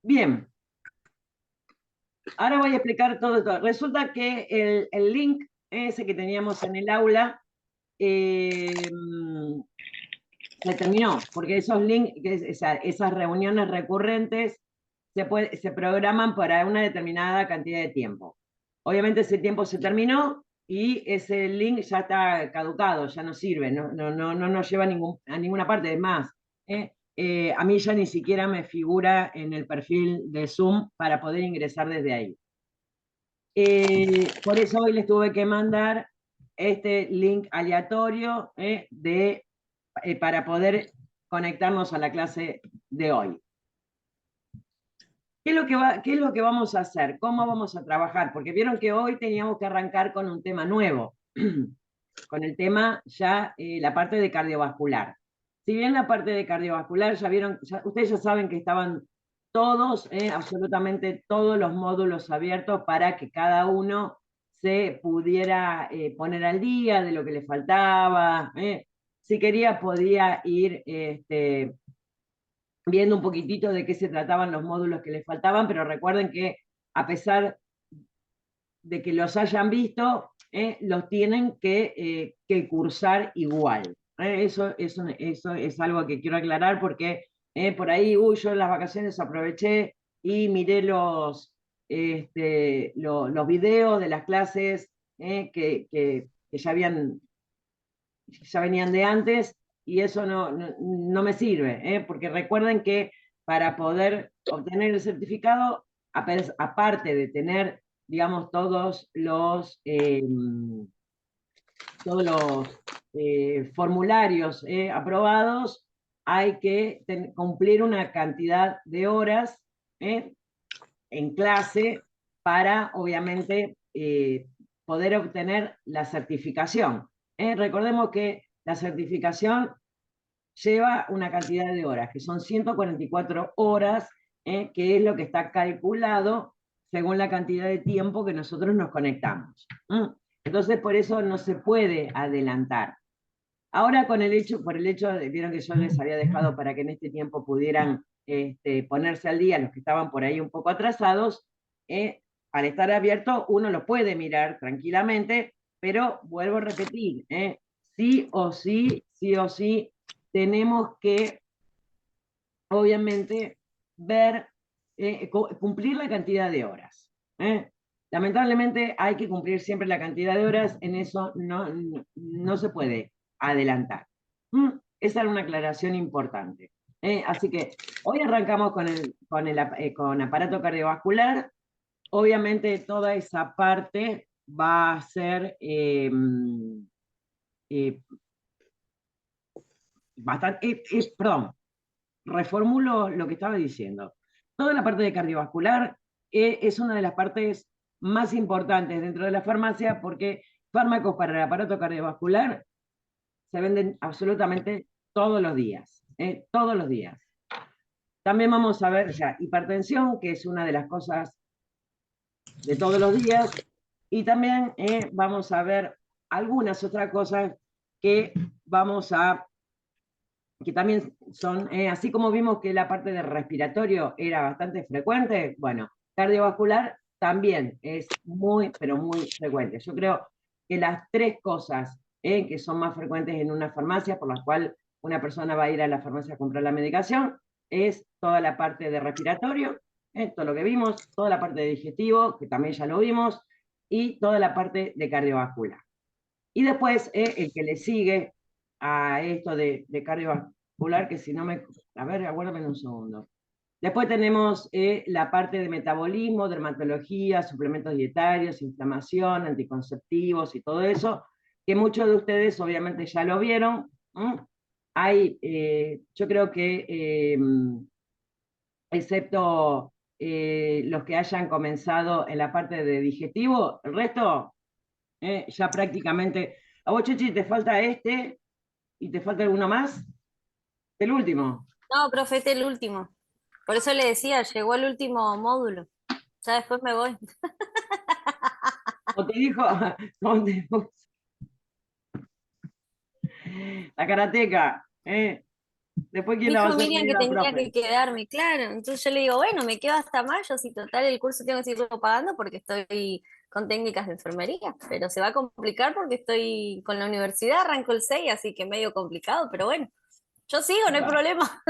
Bien, ahora voy a explicar todo esto. Resulta que el link ese que teníamos en el aula eh, se terminó, porque esos links, esas reuniones recurrentes se programan para una determinada cantidad de tiempo. Obviamente ese tiempo se terminó y ese link ya está caducado, ya no sirve, no nos lleva a ninguna parte. Es más, a mí ya ni siquiera me figura en el perfil de Zoom para poder ingresar desde ahí. Por eso hoy les tuve que mandar este link aleatorio para poder conectarnos a la clase de hoy. ¿Qué es lo que vamos a hacer? ¿Cómo vamos a trabajar? Porque vieron que hoy teníamos que arrancar con un tema nuevo, con el tema ya la parte de cardiovascular. Si bien la parte de cardiovascular, ya vieron, ustedes ya saben que estaban todos, absolutamente todos los módulos abiertos para que cada uno se pudiera poner al día de lo que le faltaba. Si quería, podía ir viendo un poquitito de qué se trataban los módulos que les faltaban, pero recuerden que a pesar de que los hayan visto, los tienen que cursar igual. Eso es algo que quiero aclarar porque por ahí, yo en las vacaciones aproveché y miré los videos de las clases que ya venían de antes y eso no me sirve, porque recuerden que para poder obtener el certificado, aparte de tener, digamos, todos los formularios aprobados, hay que cumplir una cantidad de horas en clase para, obviamente, poder obtener la certificación. Recordemos que la certificación lleva una cantidad de horas, que son 144 horas, que es lo que está calculado según la cantidad de tiempo que nosotros nos conectamos. Entonces, por eso no se puede adelantar. Ahora por el hecho de, vieron que yo les había dejado para que en este tiempo pudieran ponerse al día los que estaban por ahí un poco atrasados, al estar abierto uno lo puede mirar tranquilamente, pero vuelvo a repetir, sí o sí, tenemos que, obviamente, ver, cumplir la cantidad de horas. Lamentablemente hay que cumplir siempre la cantidad de horas, en eso no se puede adelantar. Esa era una aclaración importante. Así que hoy arrancamos con aparato cardiovascular. Obviamente toda esa parte va a ser eh, bastante, perdón, reformulo lo que estaba diciendo. Toda la parte de cardiovascular es una de las partes más importantes dentro de la farmacia porque fármacos para el aparato cardiovascular se venden absolutamente todos los días, todos los días. También vamos a ver ya hipertensión, que es una de las cosas de todos los días, y también vamos a ver algunas otras cosas que vamos a que también son, así como vimos que la parte de respiratorio era bastante frecuente, bueno, cardiovascular también es muy, pero muy frecuente. Yo creo que las tres cosas que son más frecuentes en una farmacia, por las cuales una persona va a ir a la farmacia a comprar la medicación, es toda la parte de respiratorio, todo lo que vimos, toda la parte de digestivo, que también ya lo vimos, y toda la parte de cardiovascular. Y después el que le sigue a esto de cardiovascular, que si no me... A ver, aguárdame un segundo. Después tenemos la parte de metabolismo, dermatología, suplementos dietarios, inflamación, anticonceptivos y todo eso, que muchos de ustedes obviamente ya lo vieron. Hay, yo creo que, excepto los que hayan comenzado en la parte de digestivo, el resto ya prácticamente. A vos, Chechi, te falta este y te falta alguno más. El último. No, profe, este es el último. Por eso le decía, llegó el último módulo. Ya después me voy. Como te dijo, como te puso, la karateca. Después, ¿quién la va a Dijo hacer Miriam venir que la tenía que profe? quedarme, claro. Entonces yo le digo, bueno, me quedo hasta mayo, si total el curso tengo que seguirlo pagando porque estoy con técnicas de enfermería, pero se va a complicar porque estoy con la universidad, arranco el 6, así que medio complicado, pero bueno, yo sigo, no hay Claro. problema.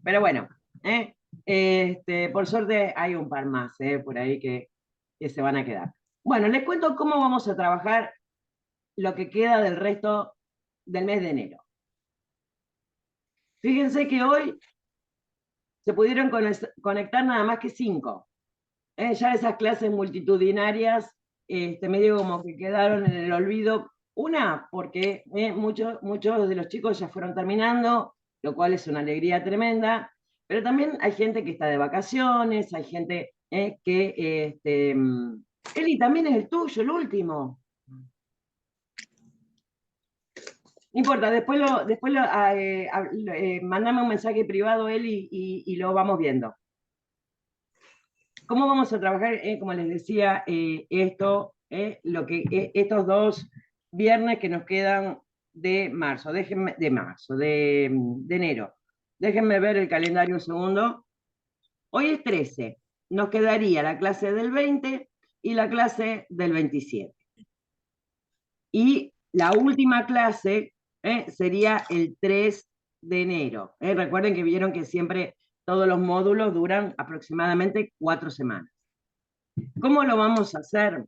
Pero bueno, por suerte hay un par más por ahí que se van a quedar. Bueno, les cuento cómo vamos a trabajar lo que queda del resto del mes de enero. Fíjense que hoy se pudieron conectar nada más que 5. Ya esas clases multitudinarias, medio como que quedaron en el olvido. Una, porque muchos de los chicos ya fueron terminando, lo cual es una alegría tremenda, pero también hay gente que está de vacaciones, hay gente Eli, también es el tuyo, el último. No importa, mandame un mensaje privado, Eli, y lo vamos viendo. ¿Cómo vamos a trabajar? Como les decía, estos 2 viernes que nos quedan de marzo, de enero. Déjenme ver el calendario un segundo. Hoy es 13. Nos quedaría la clase del 20 y la clase del 27. Y la última clase sería el 3 de enero. Recuerden que vieron que siempre todos los módulos duran aproximadamente 4 semanas. ¿Cómo lo vamos a hacer?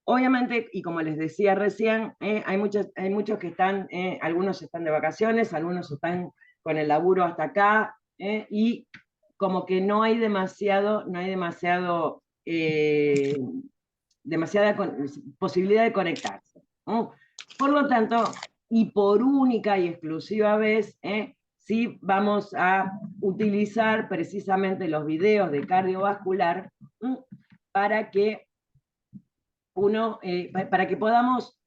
Obviamente, y como les decía recién, hay muchos que están, algunos están de vacaciones, algunos están con el laburo hasta acá, y como que demasiada posibilidad de conectarse. ¿No? Por lo tanto, y por única y exclusiva vez, sí vamos a utilizar precisamente los videos de cardiovascular para que para que podamos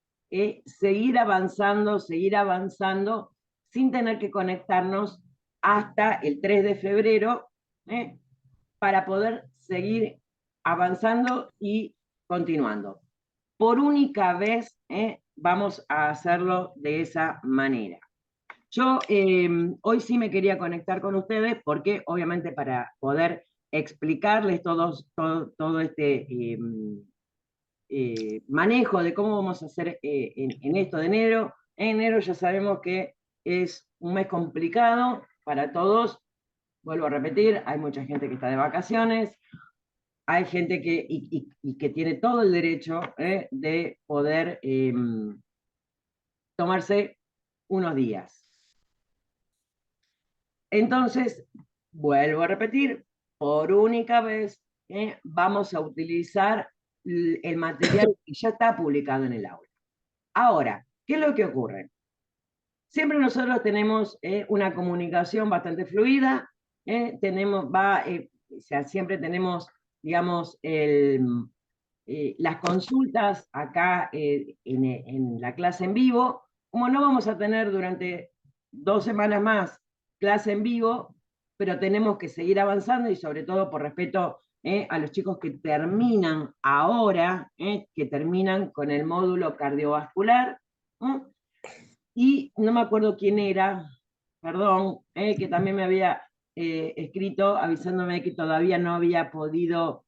seguir avanzando sin tener que conectarnos hasta el 3 de febrero para poder seguir avanzando y continuando. Por única vez vamos a hacerlo de esa manera. Yo hoy sí me quería conectar con ustedes porque obviamente para poder explicarles todo este manejo de cómo vamos a hacer en esto de enero. En enero ya sabemos que es un mes complicado para todos. Vuelvo a repetir, hay mucha gente que está de vacaciones, hay gente y que tiene todo el derecho de poder tomarse unos días. Entonces, vuelvo a repetir, por única vez vamos a utilizar el material que ya está publicado en el aula. Ahora, ¿qué es lo que ocurre? Siempre nosotros tenemos una comunicación bastante fluida, siempre tenemos, digamos, las consultas acá en la clase en vivo. Como no vamos a tener durante 2 semanas más clase en vivo, pero tenemos que seguir avanzando y sobre todo por respeto a los chicos que terminan ahora, que terminan con el módulo cardiovascular. Y no me acuerdo quién era, perdón, que también me había escrito avisándome que todavía no había podido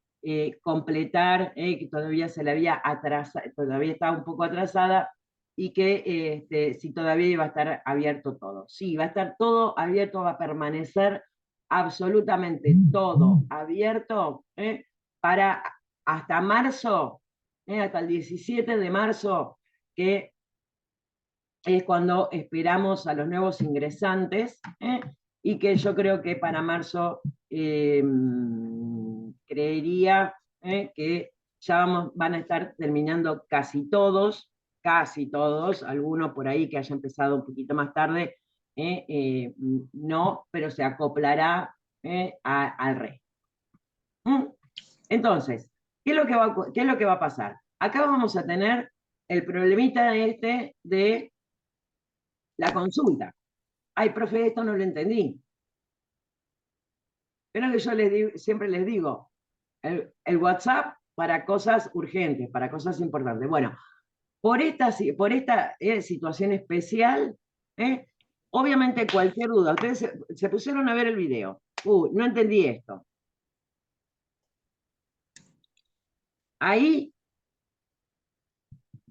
completar, que todavía se le había atrasado, todavía estaba un poco atrasada, y que si todavía iba a estar abierto todo. Sí, va a estar todo abierto, va a permanecer absolutamente todo abierto para hasta marzo, hasta el 17 de marzo, que es cuando esperamos a los nuevos ingresantes, y que yo creo que para marzo creería que ya van a estar terminando casi todos, algunos por ahí que haya empezado un poquito más tarde, no, pero se acoplará al resto. Entonces, ¿qué es lo que va a pasar? Acá vamos a tener el problemita de la consulta. Ay, profe, esto no lo entendí. Pero que yo siempre les digo, el WhatsApp para cosas urgentes, para cosas importantes. Bueno, por esta situación especial, obviamente cualquier duda, ustedes se pusieron a ver el video, no entendí esto. Ahí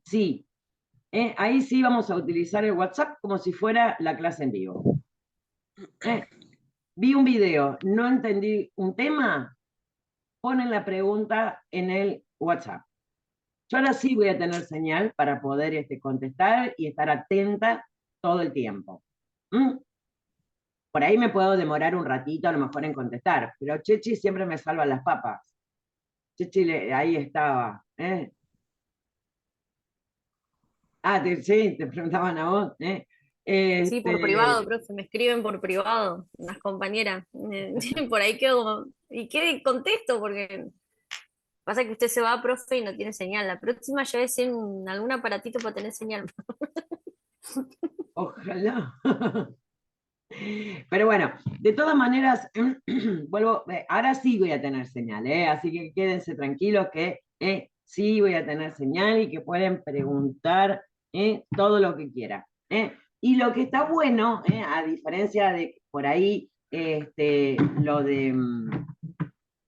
sí, ahí sí vamos a utilizar el WhatsApp como si fuera la clase en vivo. Vi un video, no entendí un tema, ponen la pregunta en el WhatsApp. Yo ahora sí voy a tener señal para poder contestar y estar atenta todo el tiempo. Por ahí me puedo demorar un ratito a lo mejor en contestar, pero Chechi siempre me salva las papas. Chechi ahí estaba. Sí, te preguntaban a vos. Sí, por privado, profe, me escriben por privado, unas compañeras. Por ahí quedo como, ¿y qué contesto? Porque pasa que usted se va, profe, y no tiene señal. La próxima llévese algún aparatito para tener señal. Ojalá. Pero bueno, de todas maneras, vuelvo, ahora sí voy a tener señal, así que quédense tranquilos que sí voy a tener señal y que pueden preguntar todo lo que quieran. Y lo que está bueno, a diferencia de por ahí lo de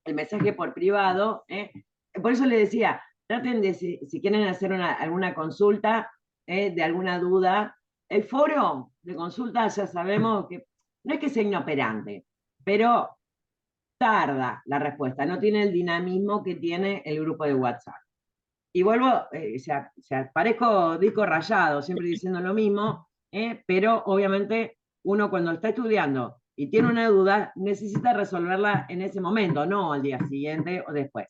el mensaje por privado, por eso le decía, traten de, si quieren hacer alguna consulta de alguna duda, el foro de consulta ya sabemos que no es que sea inoperante, pero tarda la respuesta, no tiene el dinamismo que tiene el grupo de WhatsApp. Y vuelvo, parezco disco rayado, siempre diciendo lo mismo, pero obviamente uno cuando está estudiando y tiene una duda, necesita resolverla en ese momento, no al día siguiente o después.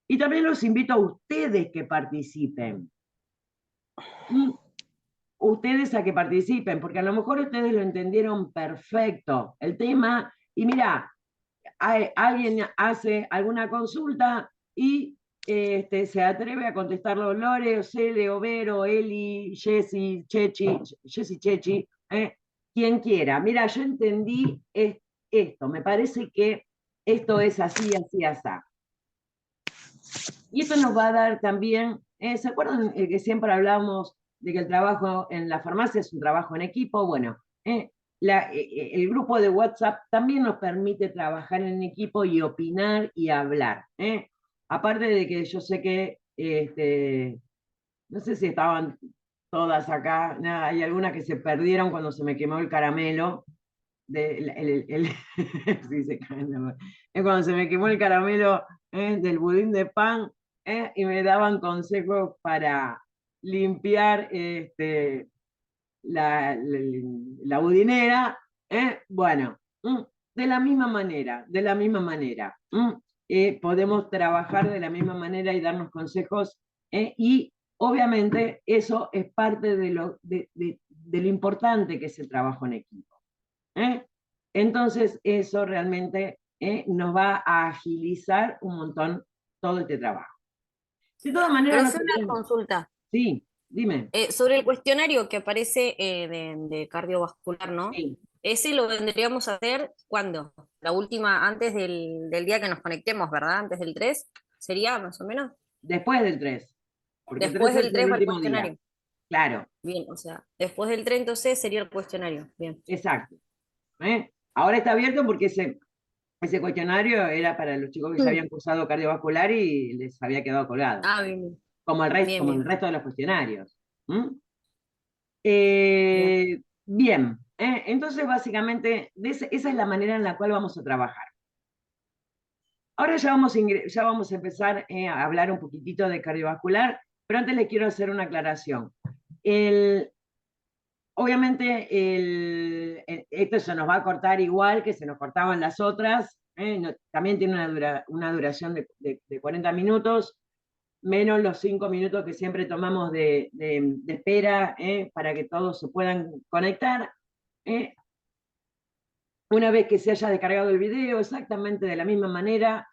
Y también los invito a ustedes que participen. Ustedes a que participen, porque a lo mejor ustedes lo entendieron perfecto el tema, y mira, alguien hace alguna consulta y se atreve a contestarlo Lore, Cele, Overo, Eli, Jessy, Chechi, quien quiera. Mira, yo entendí esto, me parece que esto es así, así, así. Y esto nos va a dar también, ¿se acuerdan que siempre hablamos de que el trabajo en la farmacia es un trabajo en equipo? Bueno, el grupo de WhatsApp también nos permite trabajar en equipo y opinar y hablar. Aparte de que yo sé que, no sé si estaban todas acá, nada, hay algunas que se perdieron cuando se me quemó el caramelo. Sí, es cuando se me quemó el caramelo del budín de pan y me daban consejos para limpiar la budinera. Bueno, de la misma manera. Podemos trabajar de la misma manera y darnos consejos y obviamente eso es parte de lo importante que es el trabajo en equipo. Entonces, eso realmente nos va a agilizar un montón todo este trabajo. De todas maneras, no Profe, se una olviden. consulta. Sí, dime. Sobre el cuestionario que aparece de cardiovascular, ¿no? Sí, Ese lo vendríamos a hacer ¿cuándo? La última, antes del día que nos conectemos, ¿verdad? Antes del 3 sería más o menos. después del 3, porque el 3 Después es del el 3 va el último día. cuestionario. Claro, Bien, o sea, después del 3 entonces sería el cuestionario. Bien. exacto. Ahora está abierto porque ese cuestionario era para los chicos que ya habían cursado cardiovascular y les había quedado colgado, Ah, bien, bien, como el bien, resto de los cuestionarios. bien. Bien, entonces básicamente esa es la manera en la cual vamos a trabajar. Ahora ya vamos a empezar a hablar un poquitito de cardiovascular, pero antes les quiero hacer una aclaración. Obviamente esto se nos va a cortar igual que se nos cortaban las otras, también tiene una duración de 40 minutos, menos los 5 minutos que siempre tomamos de espera para que todos se puedan conectar. Una vez que se haya descargado el video, exactamente de la misma manera,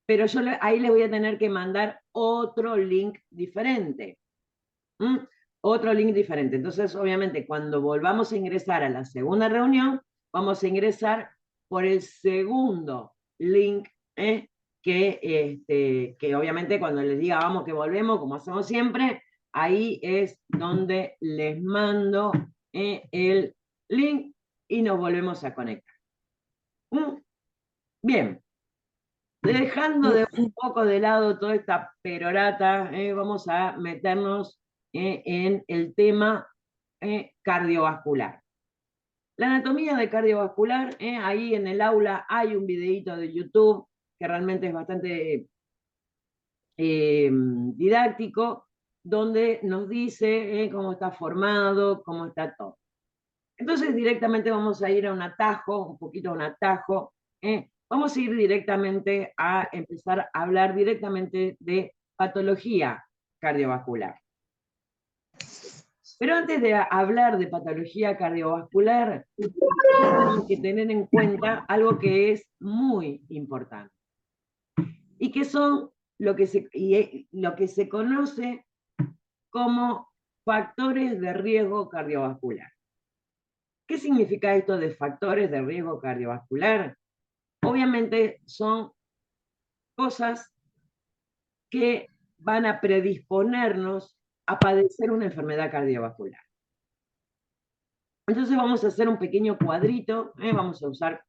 pero yo ahí les voy a tener que mandar otro link diferente. Otro link diferente. Entonces, obviamente, cuando volvamos a ingresar a la segunda reunión, vamos a ingresar por el segundo link, que obviamente cuando les diga vamos que volvemos, como hacemos siempre, ahí es donde les mando el link y nos volvemos a conectar. Bien, dejando de un poco de lado toda esta perorata, vamos a meternos en el tema cardiovascular. La anatomía de cardiovascular, ahí en el aula hay un videíto de YouTube que realmente es bastante didáctico, donde nos dice cómo está formado, cómo está todo. Entonces directamente vamos a ir a un atajo, un poquito a un atajo, vamos a ir directamente a empezar a hablar directamente de patología cardiovascular. Pero antes de hablar de patología cardiovascular, tenemos que tener en cuenta algo que es muy importante, y que son lo que se conoce como factores de riesgo cardiovascular. ¿Qué significa esto de factores de riesgo cardiovascular? Obviamente son cosas que van a predisponernos a padecer una enfermedad cardiovascular. Entonces vamos a hacer un pequeño cuadrito, vamos a usar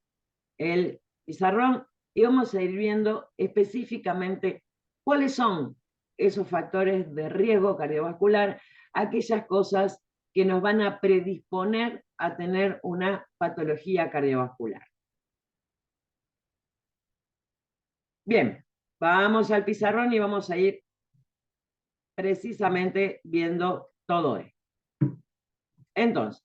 el pizarrón y vamos a ir viendo específicamente cuáles son esos factores de riesgo cardiovascular, aquellas cosas que nos van a predisponer a tener una patología cardiovascular. Bien, vamos al pizarrón y vamos a ir precisamente viendo todo esto. Entonces,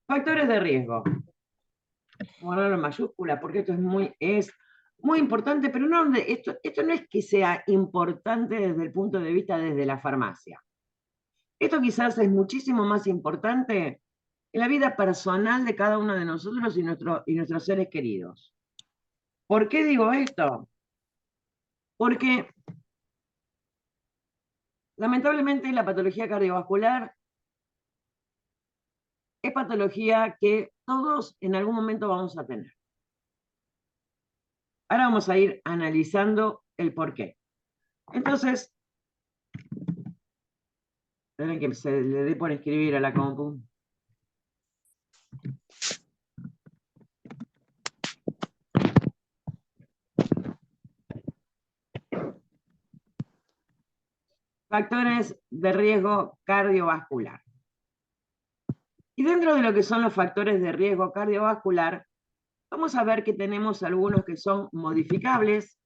factores de riesgo. Vamos a ponerlo en mayúscula porque esto es muy importante, pero no, esto no es que sea importante desde el punto de vista desde la farmacia. Esto quizás es muchísimo más importante en la vida personal de cada uno de nosotros y nuestros seres queridos. ¿Por qué digo esto? Porque lamentablemente la patología cardiovascular es patología que todos en algún momento vamos a tener. Ahora vamos a ir analizando el por qué. Entonces, esperen que se le dé por escribir a la compu. Factores de riesgo cardiovascular. Y dentro de lo que son los factores de riesgo cardiovascular, vamos a ver que tenemos algunos que son modificables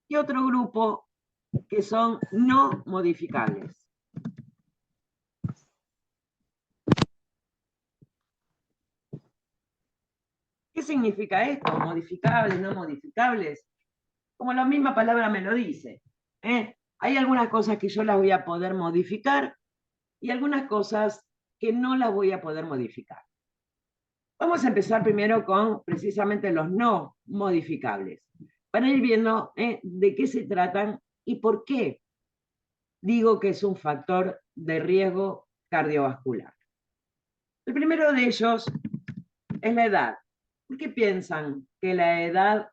y otro grupo que son no modificables. ¿Qué significa esto? Modificables, no modificables. Como la misma palabra me lo dice. Hay algunas cosas que yo las voy a poder modificar y algunas cosas que no las voy a poder modificar. Vamos a empezar primero con precisamente los no modificables, para ir viendo de qué se tratan y por qué digo que es un factor de riesgo cardiovascular. El primero de ellos es la edad. ¿Por qué piensan que la edad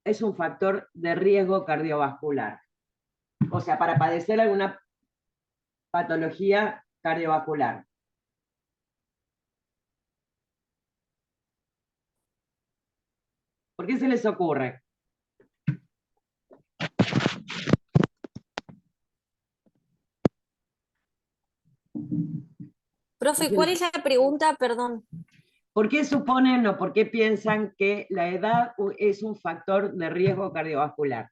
es un factor de riesgo cardiovascular? O sea, para padecer alguna patología cardiovascular. ¿Por qué se les ocurre? Profe, ¿cuál es la pregunta? Perdón. ¿Por qué suponen o por qué piensan que la edad es un factor de riesgo cardiovascular?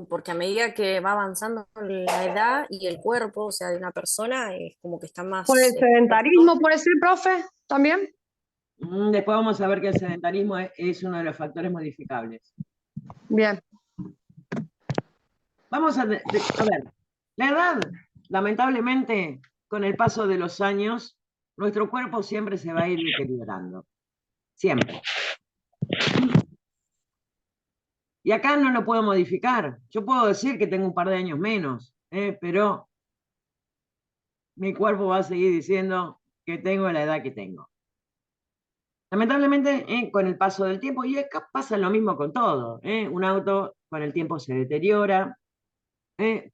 Porque a medida que va avanzando la edad y el cuerpo, o sea, de una persona, es como que está más... Por el sedentarismo, puede ser, profe, también. Después vamos a ver que el sedentarismo es uno de los factores modificables. Bien. Vamos a ver, la edad, lamentablemente, con el paso de los años, nuestro cuerpo siempre se va a ir deteriorando. Siempre. Y acá no lo puedo modificar. Yo puedo decir que tengo un par de años menos, pero mi cuerpo va a seguir diciendo que tengo la edad que tengo. Lamentablemente, con el paso del tiempo, y acá pasa lo mismo con todo, un auto con el tiempo se deteriora,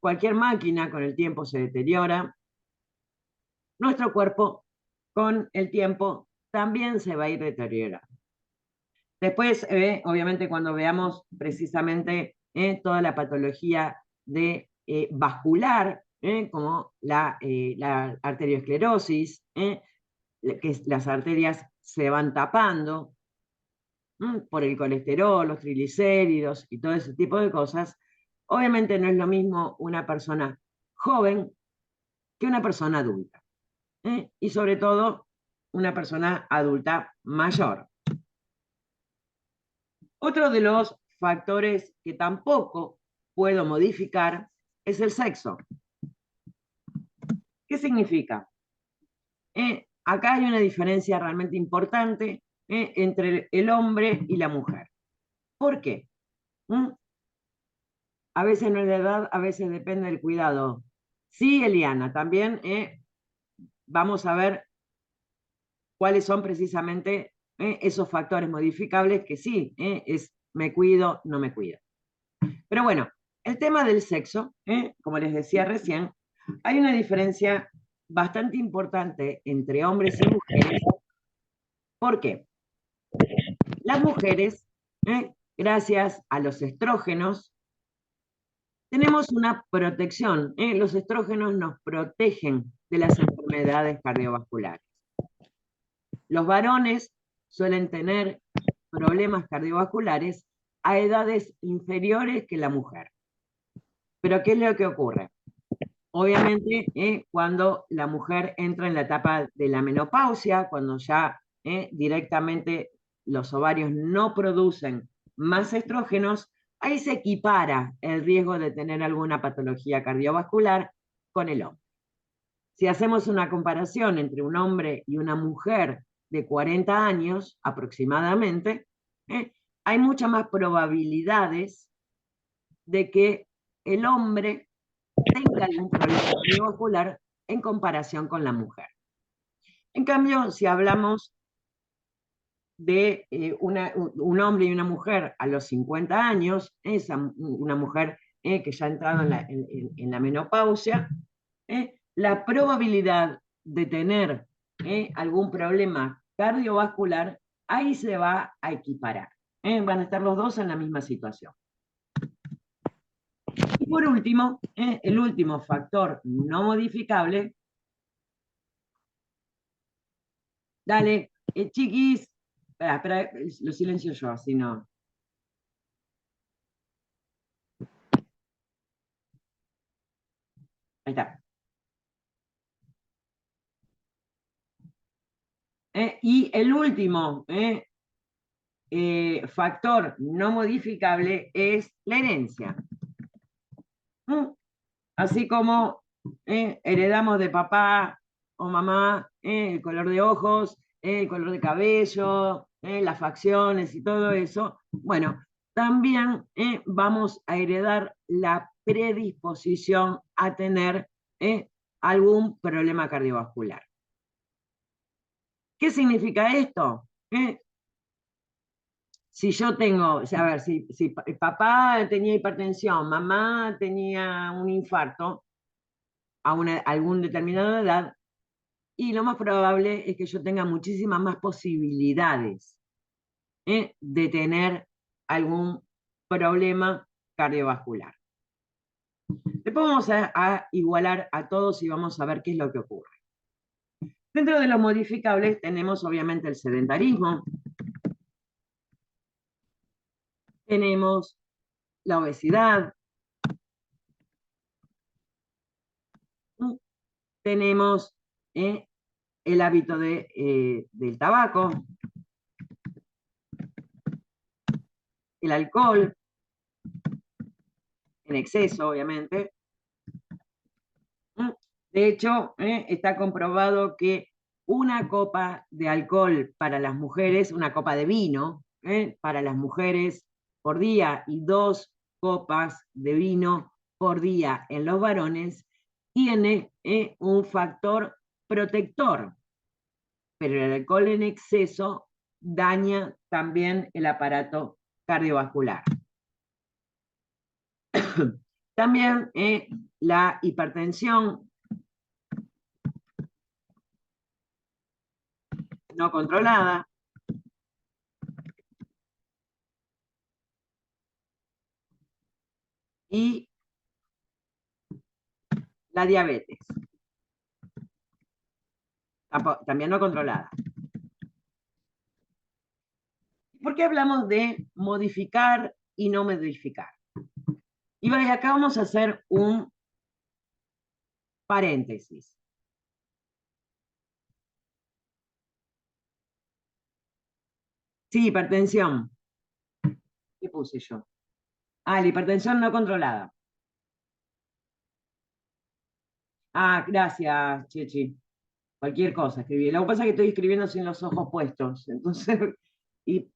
cualquier máquina con el tiempo se deteriora, nuestro cuerpo con el tiempo también se va a ir deteriorando. Después, obviamente, cuando veamos precisamente toda la patología de, vascular, como la arteriosclerosis, que las arterias se van tapando por el colesterol, los triglicéridos y todo ese tipo de cosas, obviamente no es lo mismo una persona joven que una persona adulta. Y sobre todo, una persona adulta mayor. Otro de los factores que tampoco puedo modificar es el sexo. ¿Qué significa? Acá hay una diferencia realmente importante entre el hombre y la mujer. ¿Por qué? A veces no es la edad, a veces depende del cuidado. Sí, Eliana, también vamos a ver cuáles son precisamente esos factores modificables que sí, es me cuido, no me cuido. Pero bueno, el tema del sexo, como les decía recién, hay una diferencia bastante importante entre hombres y mujeres. ¿Por qué? Las mujeres, gracias a los estrógenos, tenemos una protección. Los estrógenos nos protegen de las enfermedades cardiovasculares. Los varones suelen tener problemas cardiovasculares a edades inferiores que la mujer. Pero ¿qué es lo que ocurre? Obviamente, cuando la mujer entra en la etapa de la menopausia, cuando ya directamente los ovarios no producen más estrógenos, ahí se equipara el riesgo de tener alguna patología cardiovascular con el hombre. Si hacemos una comparación entre un hombre y una mujer de 40 años aproximadamente, hay muchas más probabilidades de que el hombre tenga algún problema cardiovascular en comparación con la mujer. En cambio, si hablamos de un hombre y una mujer a los 50 años, una mujer que ya ha entrado en la menopausia, la probabilidad de tener algún problema cardiovascular, ahí se va a equiparar. Van a estar los dos en la misma situación. Y por último, el último factor no modificable. Dale, chiquis. Espera, lo silencio yo, así no. Ahí está. Y el último factor no modificable es la herencia. Así como heredamos de papá o mamá el color de ojos, el color de cabello, las facciones y todo eso, bueno, también vamos a heredar la predisposición a tener algún problema cardiovascular. ¿Qué significa esto? Si yo tengo, a ver, si papá tenía hipertensión, mamá tenía un infarto a algún determinada edad, y lo más probable es que yo tenga muchísimas más posibilidades de tener algún problema cardiovascular. Después vamos a igualar a todos y vamos a ver qué es lo que ocurre. Dentro de los modificables tenemos obviamente el sedentarismo, tenemos la obesidad, tenemos el hábito del tabaco, el alcohol, en exceso, obviamente. De hecho, está comprobado que una copa de alcohol para las mujeres, una copa de vino para las mujeres por día y 2 copas de vino por día en los varones, tiene un factor protector, pero el alcohol en exceso daña también el aparato cardiovascular. También la hipertensión no controlada y la diabetes, también no controlada. ¿Por qué hablamos de modificar y no modificar? Y acá vamos a hacer un paréntesis. Sí, hipertensión. ¿Qué puse yo? Ah, la hipertensión no controlada. Ah, gracias, Chechi. Cualquier cosa escribí. Lo que pasa es que estoy escribiendo sin los ojos puestos. Entonces, y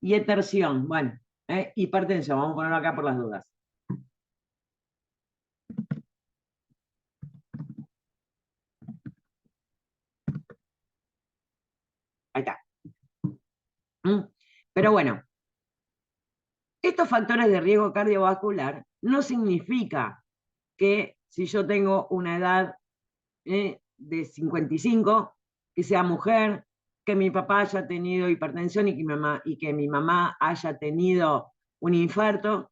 hipertensión. Bueno, hipertensión. Vamos a ponerlo acá por las dudas. Ahí está. Pero bueno, estos factores de riesgo cardiovascular no significa que si yo tengo una edad de 55, que sea mujer, que mi papá haya tenido hipertensión y que mi mamá haya tenido un infarto,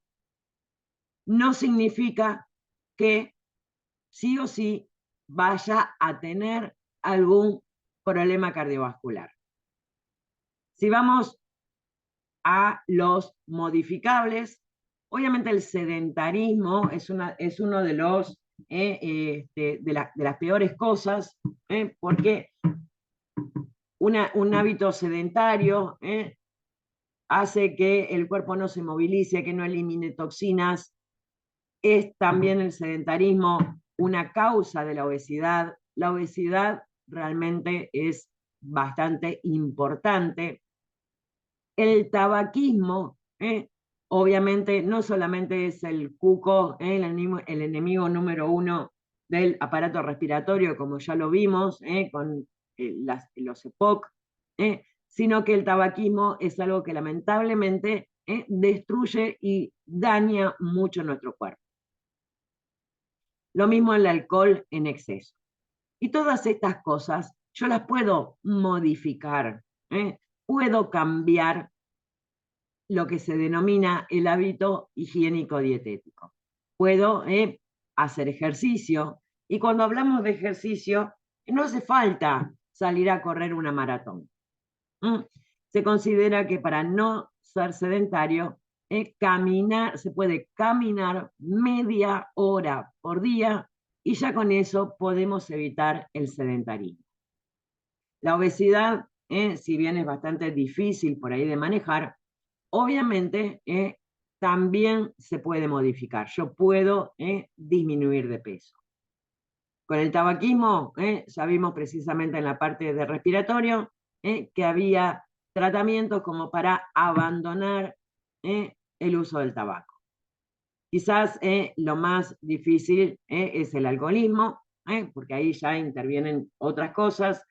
no significa que sí o sí vaya a tener algún problema cardiovascular. Si vamos a los modificables, obviamente el sedentarismo es uno de los de las peores cosas, porque un hábito sedentario hace que el cuerpo no se movilice, que no elimine toxinas. Es también el sedentarismo una causa de la obesidad. La obesidad realmente es bastante importante. El tabaquismo, obviamente, no solamente es el cuco, el enemigo número uno del aparato respiratorio, como ya lo vimos con los EPOC, sino que el tabaquismo es algo que lamentablemente destruye y daña mucho nuestro cuerpo. Lo mismo el alcohol en exceso. Y todas estas cosas yo las puedo modificar, puedo cambiar lo que se denomina el hábito higiénico-dietético. Puedo hacer ejercicio, y cuando hablamos de ejercicio, no hace falta salir a correr una maratón. Se considera que para no ser sedentario, se puede caminar media hora por día, y ya con eso podemos evitar el sedentarismo. La obesidad, si bien es bastante difícil por ahí de manejar, obviamente también se puede modificar. Yo puedo disminuir de peso. Con el tabaquismo, ya vimos precisamente en la parte de respiratorio, que había tratamientos como para abandonar el uso del tabaco. Quizás lo más difícil es el alcoholismo, porque ahí ya intervienen otras cosas,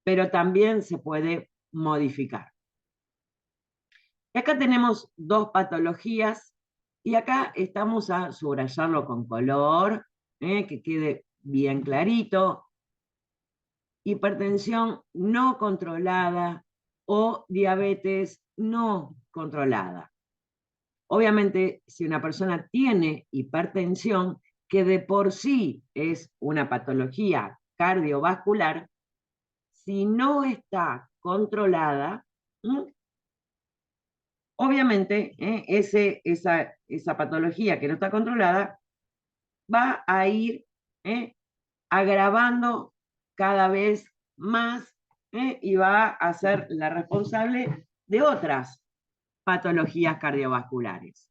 pero también se puede modificar. Y acá tenemos dos patologías, y acá estamos a subrayarlo con color, que quede bien clarito. Hipertensión no controlada o diabetes no controlada. Obviamente, si una persona tiene hipertensión, que de por sí es una patología cardiovascular, si no está controlada, obviamente esa patología que no está controlada va a ir agravando cada vez más y va a ser la responsable de otras patologías cardiovasculares,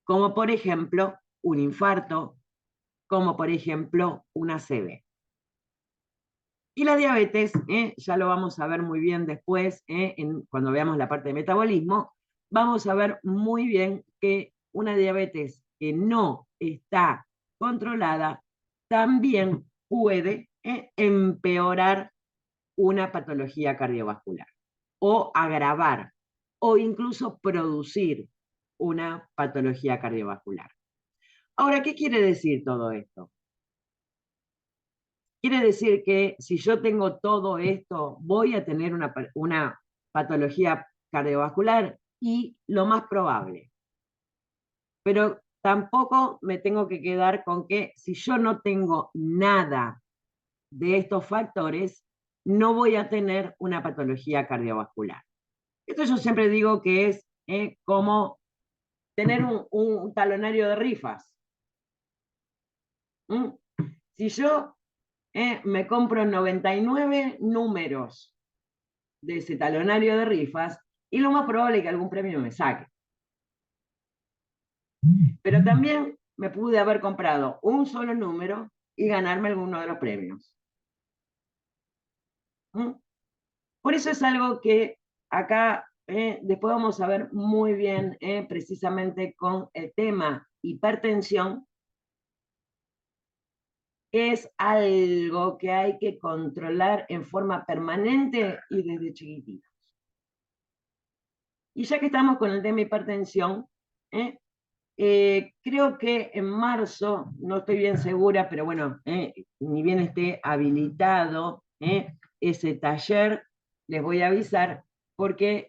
como por ejemplo un infarto, como por ejemplo una ACV. Y la diabetes, ya lo vamos a ver muy bien después, cuando veamos la parte de metabolismo, vamos a ver muy bien que una diabetes que no está controlada también puede empeorar una patología cardiovascular. o agravar, o incluso producir una patología cardiovascular. Ahora, ¿qué quiere decir todo esto? Quiere decir que si yo tengo todo esto, voy a tener una patología cardiovascular, y lo más probable. Pero tampoco me tengo que quedar con que si yo no tengo nada de estos factores, no voy a tener una patología cardiovascular. Esto yo siempre digo que es como tener un talonario de rifas. Si yo me compro 99 números de ese talonario de rifas, y lo más probable es que algún premio me saque. Pero también me pude haber comprado un solo número y ganarme alguno de los premios. Por eso es algo que acá después vamos a ver muy bien precisamente con el tema hipertensión, que es algo que hay que controlar en forma permanente y desde chiquititos. Y ya que estamos con el tema hipertensión, creo que en marzo, no estoy bien segura, pero bueno, ni bien esté habilitado ese taller, les voy a avisar, porque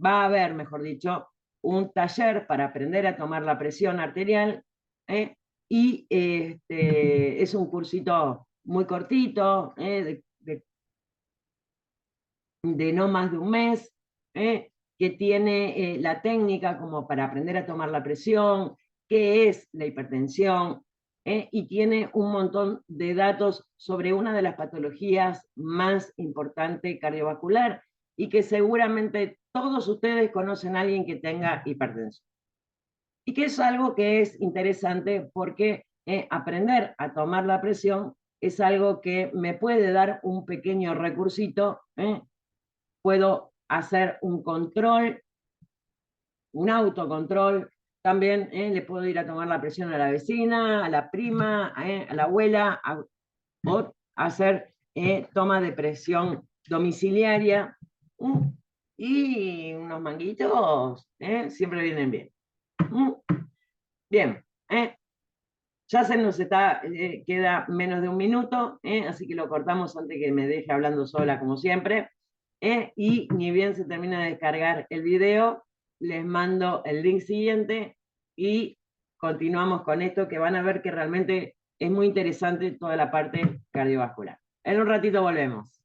va a haber, mejor dicho, un taller para aprender a tomar la presión arterial, y es un cursito muy cortito, de no más de un mes, que tiene la técnica como para aprender a tomar la presión, qué es la hipertensión, y tiene un montón de datos sobre una de las patologías más importantes cardiovascular, y que seguramente todos ustedes conocen a alguien que tenga hipertensión. Y que es algo que es interesante porque aprender a tomar la presión es algo que me puede dar un pequeño recursito. Puedo hacer un control, un autocontrol. También le puedo ir a tomar la presión a la vecina, a la prima, a la abuela, o hacer toma de presión domiciliaria. Y unos manguitos siempre vienen bien. Bien, ya se nos queda menos de un minuto, así que lo cortamos antes que me deje hablando sola como siempre. Y ni bien se termina de descargar el video, les mando el link siguiente y continuamos con esto, que van a ver que realmente es muy interesante toda la parte cardiovascular. En un ratito volvemos.